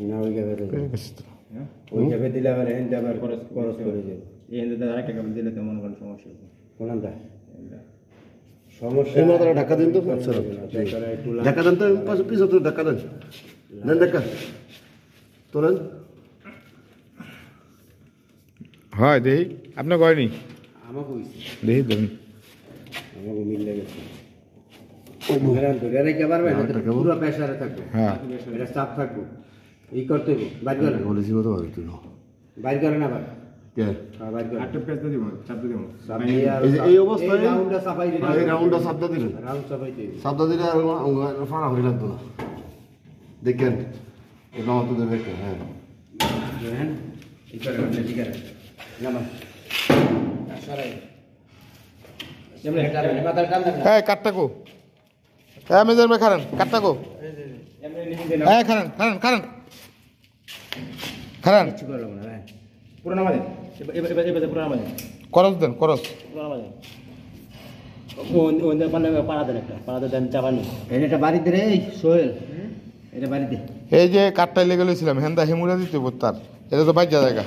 না ওই গ্যাপে ওই গ্যাপে দিলে আবার হ্যান্ড আবার খরচ করে যাবে। এই হ্যান্ডে আরেকটা গ্যাপ দিলে তো মনে করেন সমস্যা হবে। কোনটা সমস্যা? এই মাথাটা ঢাকা দিন তো। আচ্ছা ঢাকা দেন তো, পিছনে তো ঢাকা দেন। দেন ঢাকা তোলেন। হয় দেখি আপনার কয়নি আমাকে দেখি ধরুন আমাকে মিল লেগেছে। ধরে পারবে না, পুরো প্রেসারে থাকবে। হ্যাঁ এটা চাপ থাকবে, ই করতে হবে। বাইর করেন, বলেছি কত হবে তুই বাইর করেন আবার। কে বাইর করেন। একটা পেজ দিব, চাপ দিব। এই অবস্থায় এই রাউন্ডটা চাপাই দিন। এই রাউন্ডটা সাবদা দিলেন, রাউন্ড চাপাই দিন। সাবদা দিলে আর ফাড়া হয়ে লাগতো না। দেখেন এটা মতো দেখেন। হ্যাঁ দেখেন ই করেন, ঠিক আছে নামা সরাই এমনি হেটার মাথার কান দেন। হ্যাঁ কাটটাকো হ্যাঁ মেজার মে খারান কাটটাকো এমনি নিচে দেন। হ্যাঁ খারান খারান খারান খারান কিছু করব না ভাই। পুরো নামা দেন, এবার পুরো নামা দেন, করস দেন করস পুরো নামা দেন। ওদের পাড়া দেন, একটা পাড়া দেন, চাপানি। এটা বাড়িতে রে সোহেল, এটা বাড়িতে। এই যে কাঠটাই লেগে লইছিলাম হেন্দা হেমুরা দিতে তার এটা তো বাজ্যা জায়গা।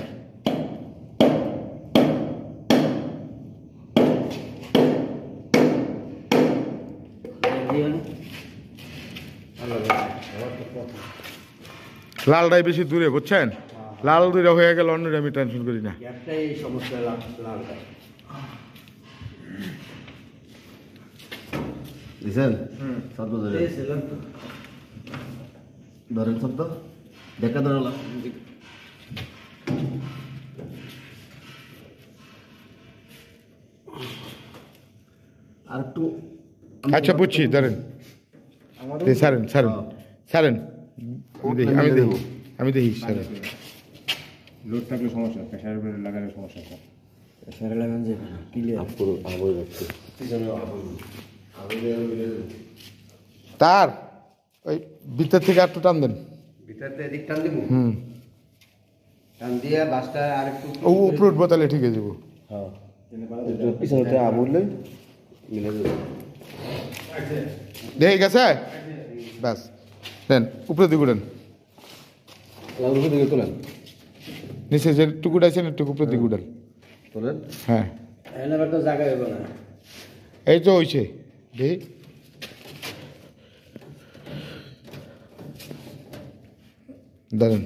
লালটাই বেশি দূরে বুঝছেন, লাল দূরে হয়ে গেল অন্যটা আমি টেনশন করি না। একটাই সমস্যা লালটা। দিছেন সাবদা ধরে এই ছিলাম তো। ধরেন সাবদা দেখা ধরলা। আর একটু আচ্ছা বুঝছি ধরেন এই সারেন সারেন সারেন আমি দেখি সারেন। লোড থাকলে সমস্যা, প্রেশার উপরে লাগালে সমস্যা আছে। প্রেসারে লাগান যে ক্লিয়ার। পুরো আবই যাচ্ছে পিছনে তার ওই ভিতর থেকে একটু টান দেন। ভিতরতে এদিক টান দিব। টান দিয়ে বাসটা আরেকটু ও উপরে উঠবো তাহলে ঠিক আছে যাবো। হ্যাঁ পিছনে আবুলে মিলে যাবে। দেখে গেছে ব্যাস দেন উপরে দিকে উঠেন, লাগলো দিকে তোলেন নিচে যে টুকুটা আছে না টুকু উপরে দিকে উঠেন। তোলেন। হ্যাঁ এবার তো জায়গা হবে না। এই তো হয়েছে দেখি দাঁড়ান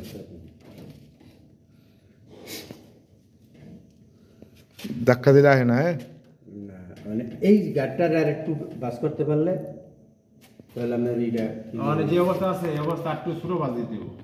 ধাক্কা দিলে আহে না। হ্যাঁ না মানে এই গাড়টার আর একটু বাস করতে পারলে তাহলে আপনার এইটা যে অবস্থা আছে এই অবস্থা একটু ছোট বাজ দিতে হবে।